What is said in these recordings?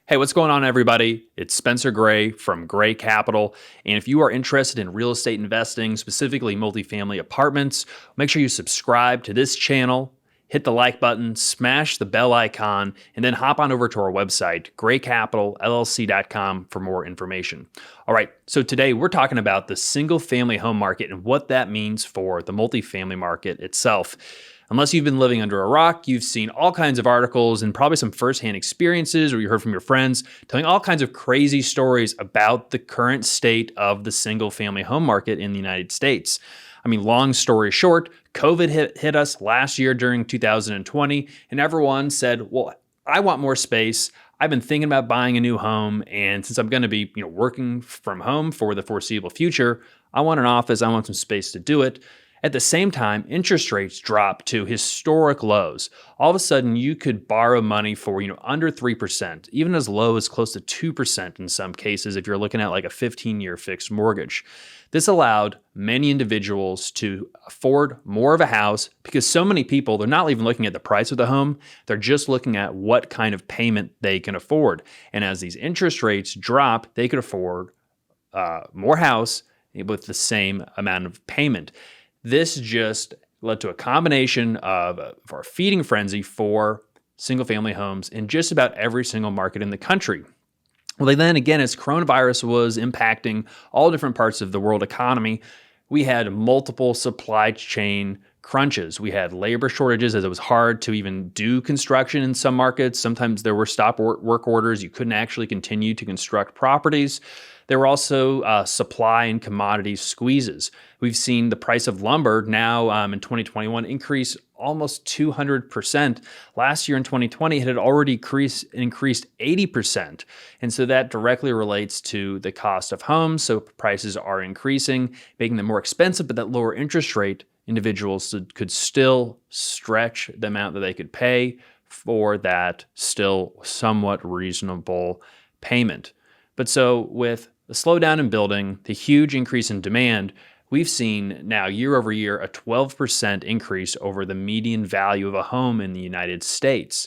Hey, what's going on, everybody? It's Spencer Gray from Gray Capital. And if you are interested in real estate investing, specifically multifamily apartments, make sure you subscribe to this channel, hit the like button, smash the bell icon, and then hop on over to our website, graycapitalllc.com, for more information. All right, so today we're talking about the single family home market and what that means for the multifamily market itself. Unless you've been living under a rock, you've seen all kinds of articles and probably some firsthand experiences, or you heard from your friends telling all kinds of crazy stories about the current state of the single family home market in the United States. I mean, long story short, COVID hit us last year during 2020, and everyone said, well, I want more space. I've been thinking about buying a new home, and since I'm going to be working from home for the foreseeable future, I want an office, I want some space to do it. At the same time, interest rates dropped to historic lows. All of a sudden, you could borrow money for under 3%, even as low as close to 2% in some cases if you're looking at like a 15-year fixed mortgage. This allowed many individuals to afford more of a house because so many people, they're not even looking at the price of the home, they're just looking at what kind of payment they can afford. And as these interest rates drop, they could afford more house with the same amount of payment. This just led to a combination of a feeding frenzy for single-family homes in just about every single market in the country. Well, then again, as coronavirus was impacting all different parts of the world economy, we had multiple supply chain crunches. We had labor shortages as it was hard to even do construction in some markets. Sometimes there were stop work orders. You couldn't actually continue to construct properties. There were also supply and commodity squeezes. We've seen the price of lumber now in 2021 increase almost 200%. Last year in 2020, it had already increased 80%. And so that directly relates to the cost of homes. So prices are increasing, making them more expensive, but that lower interest rate, individuals could still stretch the amount that they could pay for that still somewhat reasonable payment. But so with the slowdown in building, the huge increase in demand, we've seen now year over year a 12% increase over the median value of a home in the United States.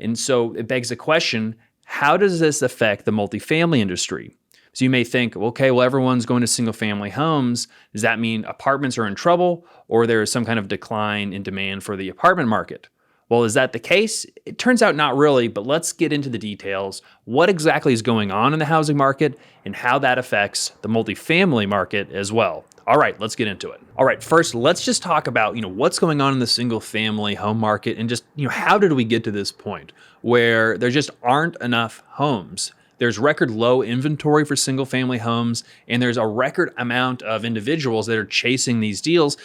And so it begs the question, how does this affect the multifamily industry? So you may think, okay, well, everyone's going to single family homes. Does that mean apartments are in trouble or there is some kind of decline in demand for the apartment market? Well, is that the case? It turns out not really, but let's get into the details. What exactly is going on in the housing market and how that affects the multifamily market as well. All right, let's get into it. All right, first, let's just talk about, what's going on in the single family home market and just, how did we get to this point where there just aren't enough homes? There's record low inventory for single family homes, and there's a record amount of individuals that are chasing these deals,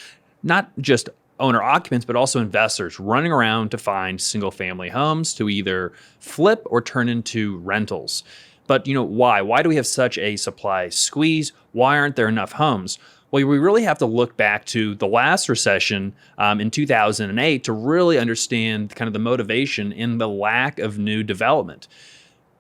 not just owner occupants, but also investors running around to find single family homes to either flip or turn into rentals. But why? Why do we have such a supply squeeze? Why aren't there enough homes? Well, we really have to look back to the last recession in 2008 to really understand kind of the motivation in the lack of new development.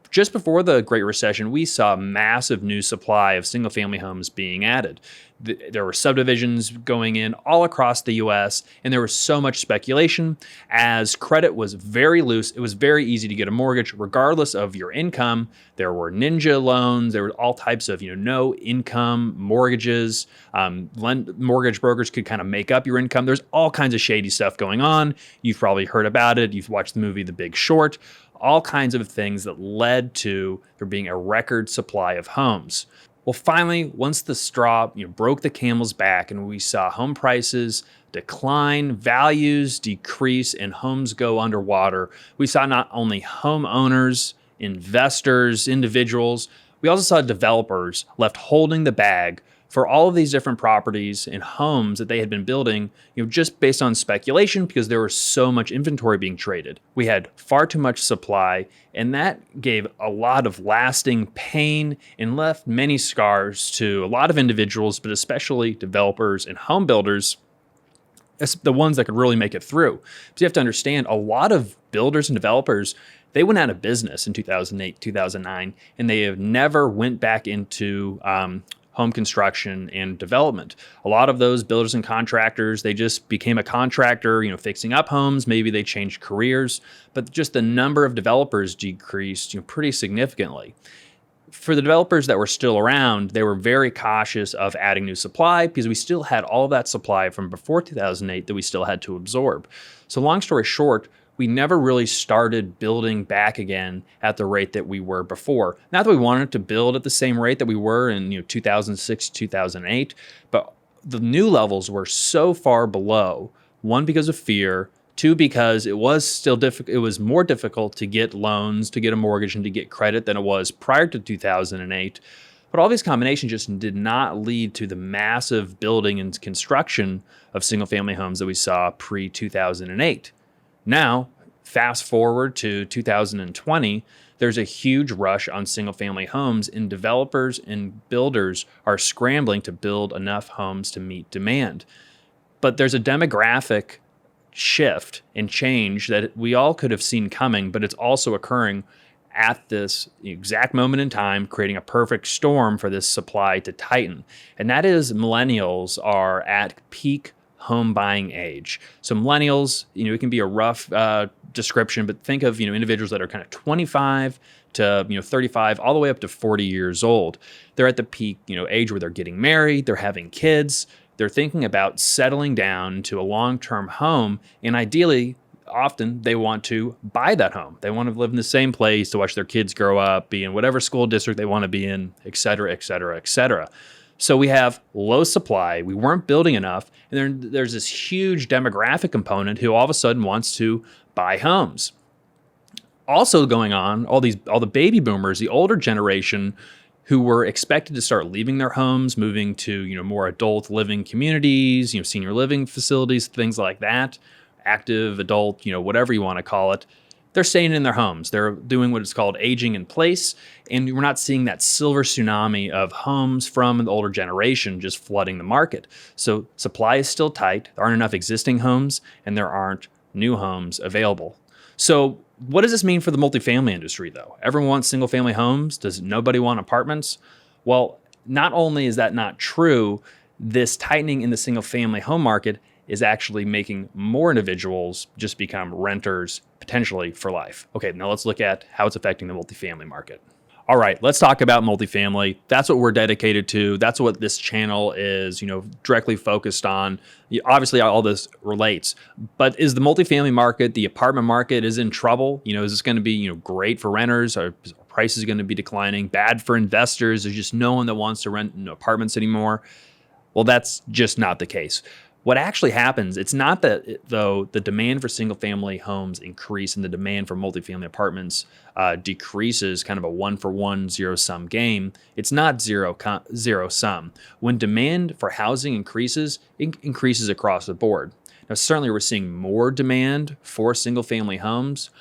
Just before the Great Recession, we saw a massive new supply of single-family homes being added. There were subdivisions going in all across the U.S., and there was so much speculation. As credit was very loose, it was very easy to get a mortgage regardless of your income. There were ninja loans. There were all types of no-income mortgages. Mortgage brokers could kind of make up your income. There's all kinds of shady stuff going on. You've probably heard about it. You've watched the movie The Big Short. All kinds of things that led to there being a record supply of homes. Well, finally, once the straw broke the camel's back and we saw home prices decline, values decrease, and homes go underwater, we saw not only homeowners, investors, individuals, we also saw developers left holding the bag for all of these different properties and homes that they had been building, just based on speculation because there was so much inventory being traded. We had far too much supply, and that gave a lot of lasting pain and left many scars to a lot of individuals, but especially developers and home builders, the ones that could really make it through. So you have to understand, a lot of builders and developers, they went out of business in 2008, 2009, and they have never went back into home construction and development. A lot of those builders and contractors, they just became a contractor, fixing up homes. Maybe they changed careers, but just the number of developers decreased, pretty significantly. For the developers that were still around, they were very cautious of adding new supply because we still had all that supply from before 2008 that we still had to absorb. So long story short, we never really started building back again at the rate that we were before. Not that we wanted to build at the same rate that we were in 2006, 2008, but the new levels were so far below, one, because of fear, two, because it was still difficult. It was more difficult to get loans, to get a mortgage, and to get credit than it was prior to 2008. But all these combinations just did not lead to the massive building and construction of single-family homes that we saw pre-2008. Now, fast forward to 2020, there's a huge rush on single-family homes, and developers and builders are scrambling to build enough homes to meet demand. But there's a demographic shift and change that we all could have seen coming, but it's also occurring at this exact moment in time, creating a perfect storm for this supply to tighten. And that is millennials are at peak home buying age. So millennials, it can be a rough description, but think of, individuals that are kind of 25 to, 35, all the way up to 40 years old. They're at the peak, age where they're getting married, they're having kids, they're thinking about settling down to a long-term home, and ideally, often they want to buy that home. They want to live in the same place, to watch their kids grow up, be in whatever school district they want to be in, et cetera, et cetera, et cetera. So we have low supply, we weren't building enough, and then there's this huge demographic component who all of a sudden wants to buy homes. Also going on, all the baby boomers, the older generation, who were expected to start leaving their homes, moving to more adult living communities, senior living facilities, things like that, active adult, whatever you want to call it. They're staying in their homes. They're doing what is called aging in place, and we're not seeing that silver tsunami of homes from the older generation just flooding the market. So supply is still tight. There aren't enough existing homes, and there aren't new homes available. So what does this mean for the multifamily industry, though? Everyone wants single-family homes. Does nobody want apartments? Well, not only is that not true, this tightening in the single-family home market is actually making more individuals just become renters, potentially for life. Okay, now let's look at how it's affecting the multifamily market. All right, let's talk about multifamily. That's what we're dedicated to. That's what this channel is, directly focused on. Obviously, all this relates. But is the multifamily market, the apartment market, is in trouble? Is this going to be, great for renters? Are prices going to be declining? Bad for investors? There's just no one that wants to rent apartments anymore. Well, that's just not the case. What actually happens, it's not that, though, the demand for single-family homes increase and the demand for multifamily apartments decreases, kind of a one-for-one, zero-sum game. It's not zero-sum. When demand for housing increases, it increases across the board. Now, certainly we're seeing more demand for single-family homes,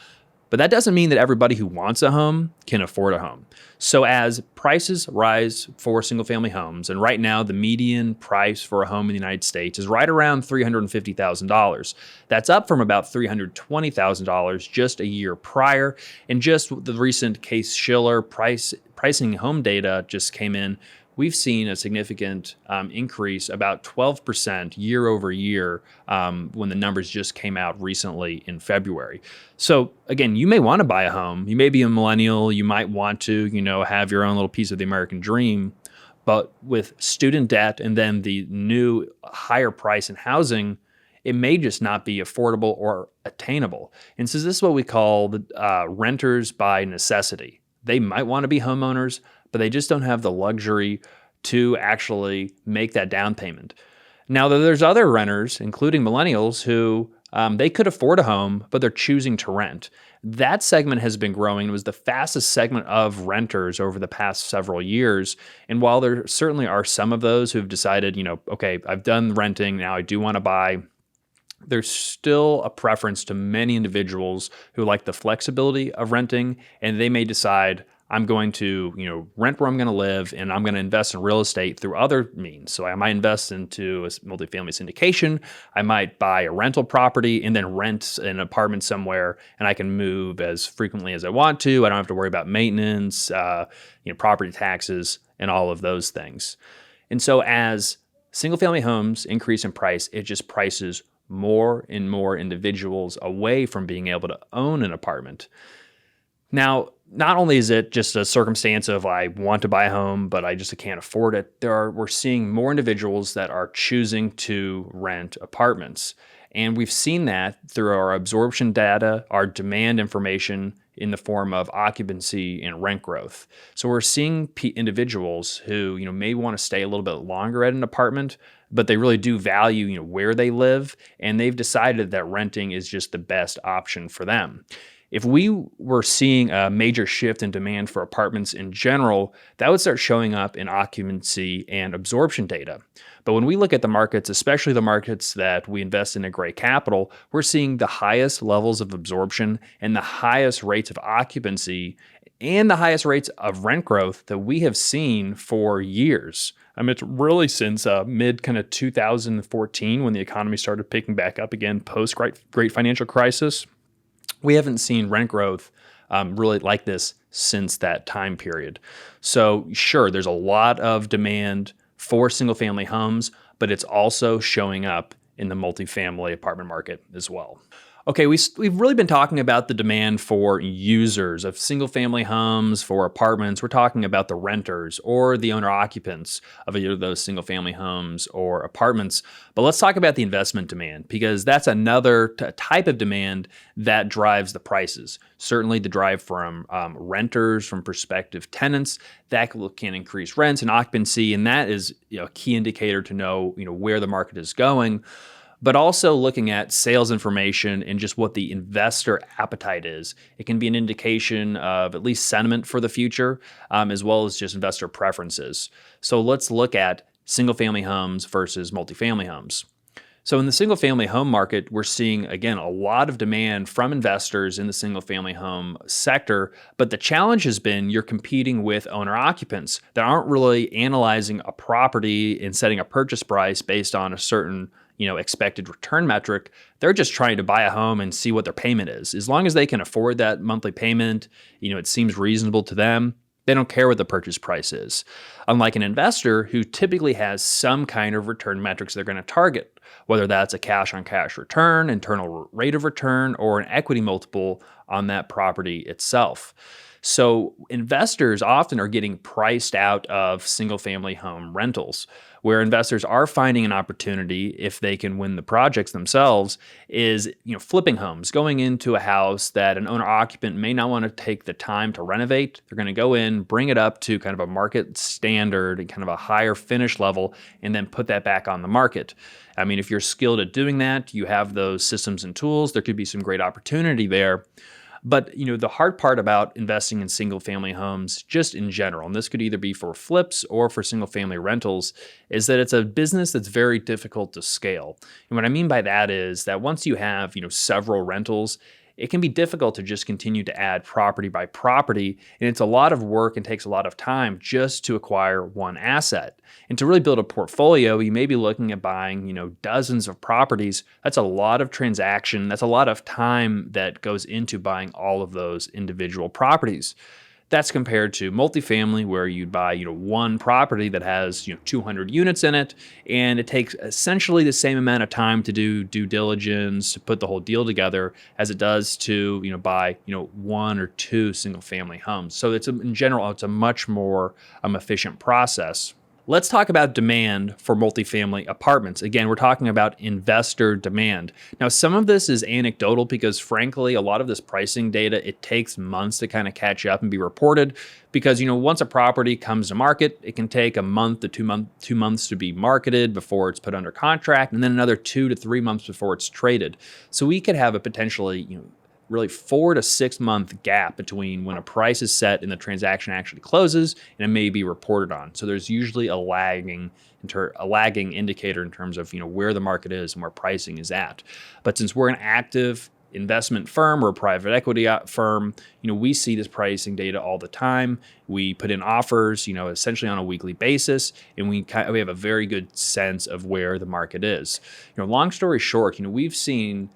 but that doesn't mean that everybody who wants a home can afford a home. So as prices rise for single-family homes, and right now the median price for a home in the United States is right around $350,000. That's up from about $320,000 just a year prior. And just the recent Case-Shiller pricing home data just came in. We've seen a significant increase, about 12% year over year, when the numbers just came out recently in February. So again, you may want to buy a home. You may be a millennial. You might want to, have your own little piece of the American dream. But with student debt and then the new higher price in housing, it may just not be affordable or attainable. And so this is what we call the renters by necessity. They might want to be homeowners, but they just don't have the luxury to actually make that down payment. Now, there's other renters, including millennials, who they could afford a home, but they're choosing to rent. That segment has been growing. It was the fastest segment of renters over the past several years. And while there certainly are some of those who've decided, okay, I've done renting, now I do want to buy, there's still a preference to many individuals who like the flexibility of renting, and they may decide, I'm going to, rent where I'm going to live, and I'm going to invest in real estate through other means. So I might invest into a multifamily syndication. I might buy a rental property and then rent an apartment somewhere, and I can move as frequently as I want to. I don't have to worry about maintenance, property taxes, and all of those things. And so as single family homes increase in price, it just prices more and more individuals away from being able to own an apartment. Now, not only is it just a circumstance of I want to buy a home, but I just can't afford it, we're seeing more individuals that are choosing to rent apartments. And we've seen that through our absorption data, our demand information in the form of occupancy and rent growth. So we're seeing individuals who, may want to stay a little bit longer at an apartment, but they really do value, where they live, and they've decided that renting is just the best option for them. If we were seeing a major shift in demand for apartments in general, that would start showing up in occupancy and absorption data. But when we look at the markets, especially the markets that we invest in at Gray Capital, we're seeing the highest levels of absorption and the highest rates of occupancy and the highest rates of rent growth that we have seen for years. I mean, it's really since mid kind of 2014 when the economy started picking back up again post Great Financial Crisis. We haven't seen rent growth really like this since that time period. So sure, there's a lot of demand for single family homes, but it's also showing up in the multifamily apartment market as well. Okay, we've really been talking about the demand for users of single family homes, for apartments. We're talking about the renters or the owner occupants of either of those single family homes or apartments. But let's talk about the investment demand, because that's another type of demand that drives the prices. Certainly the drive from renters, from prospective tenants, that can increase rents and occupancy. And that is a key indicator to know where the market is going. But also looking at sales information and just what the investor appetite is. It can be an indication of at least sentiment for the future, as well as just investor preferences. So let's look at single family homes versus multifamily homes. So in the single family home market, we're seeing, again, a lot of demand from investors in the single family home sector. But the challenge has been you're competing with owner occupants that aren't really analyzing a property and setting a purchase price based on a certain expected return metric. They're just trying to buy a home and see what their payment is. As long as they can afford that monthly payment, it seems reasonable to them. They don't care what the purchase price is. Unlike an investor who typically has some kind of return metrics they're going to target, whether that's a cash on cash return, internal rate of return, or an equity multiple on that property itself. So investors often are getting priced out of single family home rentals. Where investors are finding an opportunity, if they can win the projects themselves, is flipping homes, going into a house that an owner occupant may not want to take the time to renovate. They're going to go in, bring it up to kind of a market standard and kind of a higher finish level, and then put that back on the market. I mean, if you're skilled at doing that, you have those systems and tools, there could be some great opportunity there. But the hard part about investing in single family homes, just in general, and this could either be for flips or for single family rentals, is that it's a business that's very difficult to scale. And what I mean by that is that once you have several rentals, it can be difficult to just continue to add property by property, and it's a lot of work and takes a lot of time just to acquire one asset. And to really build a portfolio, you may be looking at buying, dozens of properties. That's a lot of transaction. That's a lot of time that goes into buying all of those individual properties. That's compared to multifamily, where you'd buy, one property that has, 200 units in it, and it takes essentially the same amount of time to do due diligence, to put the whole deal together, as it does to, buy, one or two single family homes. So in general, it's a much more efficient process. Let's talk about demand for multifamily apartments. Again, we're talking about investor demand. Now, some of this is anecdotal because, frankly, a lot of this pricing data, it takes months to kind of catch up and be reported because, once a property comes to market, it can take a month to 2 months to be marketed before it's put under contract, and then another 2 to 3 months before it's traded. So we could have a potentially, really 4 to 6 month gap between when a price is set and the transaction actually closes, and it may be reported on. So there's usually a lagging indicator in terms of where the market is and where pricing is at. But since we're an active investment firm or a private equity firm, we see this pricing data all the time. We put in offers, essentially on a weekly basis, and we have a very good sense of where the market is. Long story short, we've seen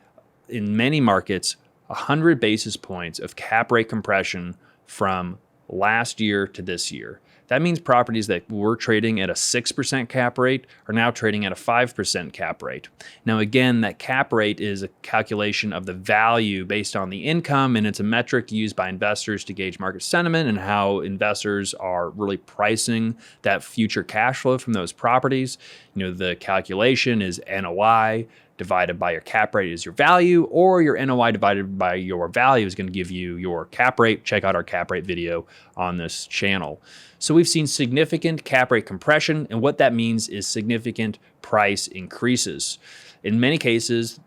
in many markets 100 basis points of cap rate compression from last year to this year. That means properties that were trading at a 6% cap rate are now trading at a 5% cap rate. Now, again, that cap rate is a calculation of the value based on the income, and it's a metric used by investors to gauge market sentiment and how investors are really pricing that future cash flow from those properties. The calculation is NOI divided by your cap rate is your value, or your NOI divided by your value is going to give you your cap rate. Check out our cap rate video on this channel. So we've seen significant cap rate compression, and what that means is significant price increases. In many cases,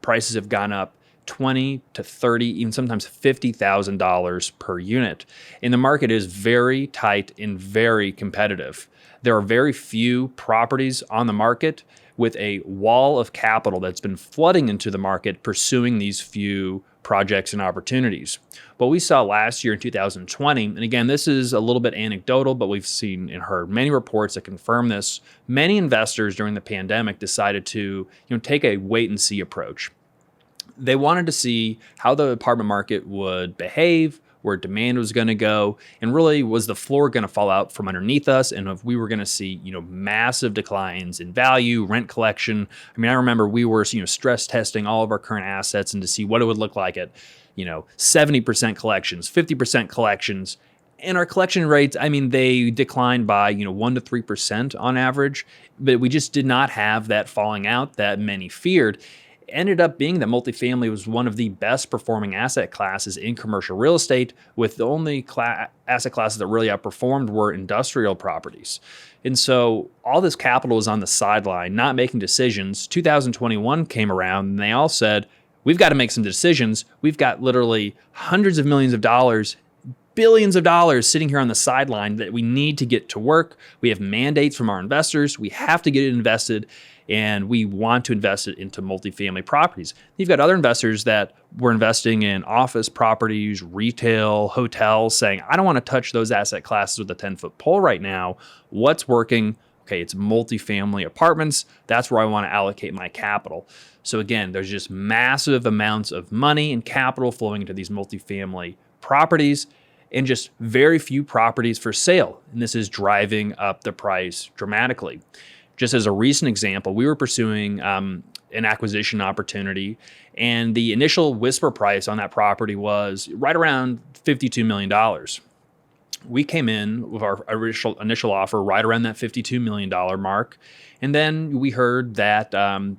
prices have gone up $20 to $30, even sometimes $50,000 per unit. And the market is very tight and very competitive. There are very few properties on the market with a wall of capital that's been flooding into the market pursuing these few projects and opportunities. What we saw last year in 2020, and again, this is a little bit anecdotal, but we've seen and heard many reports that confirm this. Many investors during the pandemic decided to take a wait and see approach. They wanted to see how the apartment market would behave, where demand was going to go, and really was the floor going to fall out from underneath us, and if we were going to see massive declines in value, rent collection. I remember we were stress testing all of our current assets and to see what it would look like at 70% collections, 50% collections, and our collection rates, they declined by 1% to 3% on average, but we just did not have that falling out that many feared. Ended up being that multifamily was one of the best performing asset classes in commercial real estate, with the only asset classes that really outperformed were industrial properties. And so all this capital was on the sideline, not making decisions. 2021 came around and they all said, we've got to make some decisions. We've got literally hundreds of millions of dollars, billions of dollars sitting here on the sideline that we need to get to work. We have mandates from our investors. We have to get it invested, and we want to invest it into multifamily properties. You've got other investors that were investing in office properties, retail, hotels, saying, I don't want to touch those asset classes with a 10-foot pole right now. What's working? Okay, it's multifamily apartments. That's where I want to allocate my capital. So again, there's just massive amounts of money and capital flowing into these multifamily properties, and just very few properties for sale. And this is driving up the price dramatically. Just as a recent example, we were pursuing an acquisition opportunity, and the initial whisper price on that property was right around $52 million. We came in with our initial offer right around that $52 million mark. And then we heard that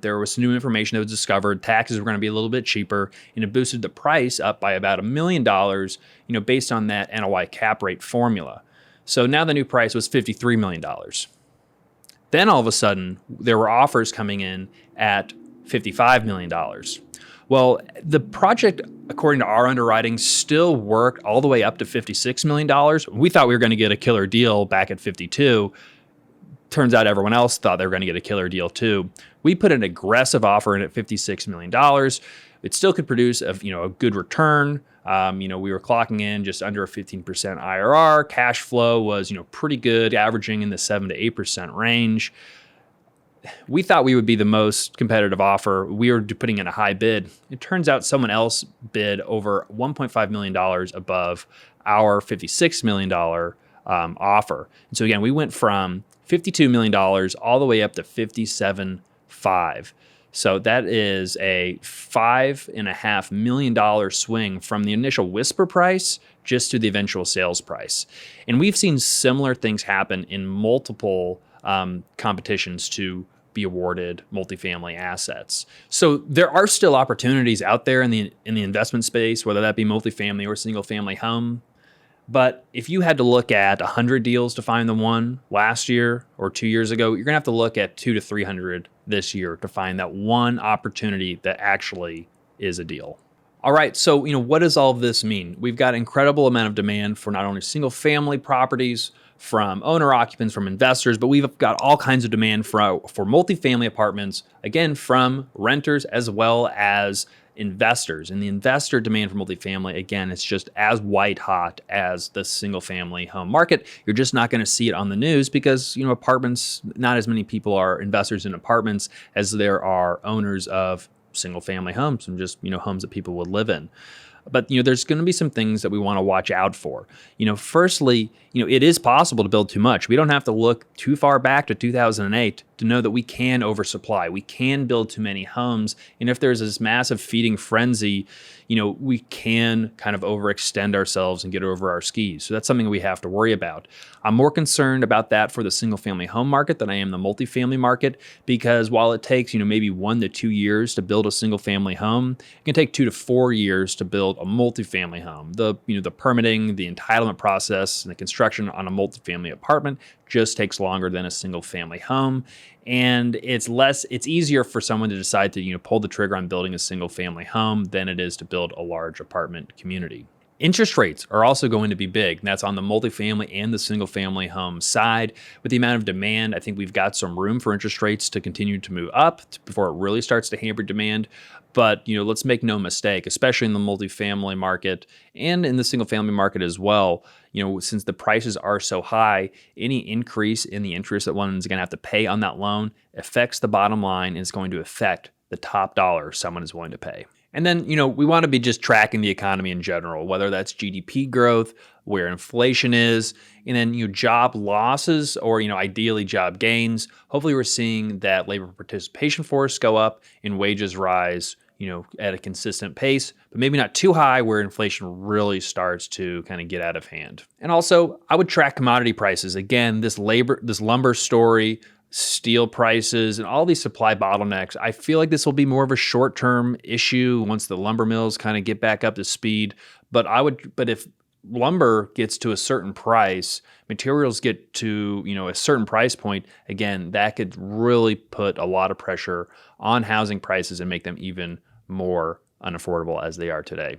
there was new information that was discovered. Taxes were going to be a little bit cheaper, and it boosted the price up by about $1 million, based on that NOI cap rate formula. So now the new price was $53 million. Then all of a sudden, there were offers coming in at $55 million. Well, the project, according to our underwriting, still worked all the way up to $56 million. We thought we were going to get a killer deal back at 52. Turns out everyone else thought they were going to get a killer deal too. We put an aggressive offer in at $56 million. It still could produce a good return. We were clocking in just under a 15% IRR. Cash flow was, pretty good, averaging in the 7 to 8% range. We thought we would be the most competitive offer. We were putting in a high bid. It turns out someone else bid over $1.5 million above our $56 million offer. And so again, we went from $52 million all the way up to $57.5 million. So that is a $5.5 million swing from the initial whisper price just to the eventual sales price. And we've seen similar things happen in multiple competitions to be awarded multifamily assets. So there are still opportunities out there in the investment space, whether that be multifamily or single family home. But if you had to look at 100 deals to find the one last year or 2 years ago, you're going to have to look at 200 to 300 this year to find that one opportunity that actually is a deal. All right, so what does all of this mean? We've got an incredible amount of demand for not only single family properties, from owner occupants, from investors, but we've got all kinds of demand for multifamily apartments, again, from renters as well as investors. And the investor demand for multifamily, again, it's just as white hot as the single family home market. You're just not going to see it on the news because, apartments, not as many people are investors in apartments as there are owners of single family homes and just, homes that people would live in. But, there's going to be some things that we want to watch out for. Firstly, it is possible to build too much. We don't have to look too far back to 2008 to know that we can oversupply. We can build too many homes. And if there's this massive feeding frenzy, we can kind of overextend ourselves and get over our skis. So that's something we have to worry about. I'm more concerned about that for the single family home market than I am the multifamily market, because while it takes, maybe 1 to 2 years to build a single family home, it can take 2 to 4 years to build a multifamily home. The permitting, the entitlement process, and the construction on a multifamily apartment just takes longer than a single family home. And it's easier for someone to decide to, pull the trigger on building a single family home than it is to build a large apartment community. Interest rates are also going to be big. And that's on the multifamily and the single family home side. With the amount of demand, I think we've got some room for interest rates to continue to move up before it really starts to hamper demand. But, let's make no mistake, especially in the multifamily market and in the single family market as well, since the prices are so high, any increase in the interest that one's going to have to pay on that loan affects the bottom line and is going to affect the top dollar someone is willing to pay. And then, we want to be just tracking the economy in general, whether that's GDP growth, where inflation is, and then, job losses or, ideally job gains. Hopefully we're seeing that labor participation force go up and wages rise, at a consistent pace, but maybe not too high where inflation really starts to kind of get out of hand. And also, I would track commodity prices. Again, this lumber story, steel prices, and all these supply bottlenecks, I feel like this will be more of a short-term issue once the lumber mills kind of get back up to speed. But if lumber gets to a certain price, materials get to, a certain price point, again, that could really put a lot of pressure on housing prices and make them even more unaffordable as they are today.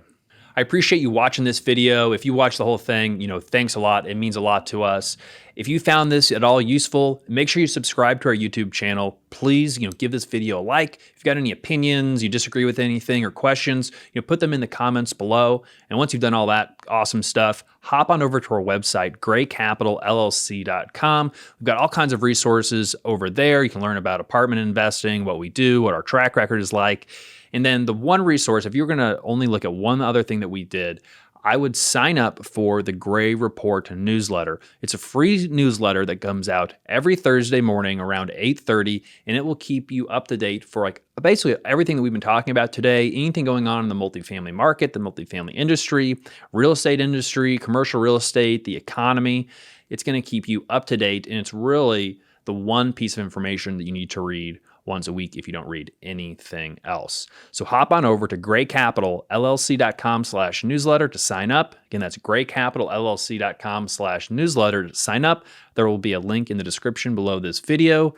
I appreciate you watching this video. If you watched the whole thing, thanks a lot. It means a lot to us. If you found this at all useful, make sure you subscribe to our YouTube channel. Please, give this video a like. If you've got any opinions, you disagree with anything or questions, put them in the comments below. And once you've done all that awesome stuff, hop on over to our website, graycapitalllc.com. We've got all kinds of resources over there. You can learn about apartment investing, what we do, what our track record is like. And then the one resource, if you're going to only look at one other thing that we did, I would sign up for the Gray Report newsletter. It's a free newsletter that comes out every Thursday morning around 8:30, and it will keep you up to date for basically everything that we've been talking about today, anything going on in the multifamily market, the multifamily industry, real estate industry, commercial real estate, the economy. It's going to keep you up to date, and it's really the one piece of information that you need to read once a week if you don't read anything else. So hop on over to graycapitalllc.com/newsletter to sign up. Again, that's graycapitalllc.com/newsletter to sign up. There will be a link in the description below this video.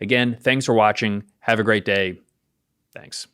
Again, thanks for watching. Have a great day. Thanks.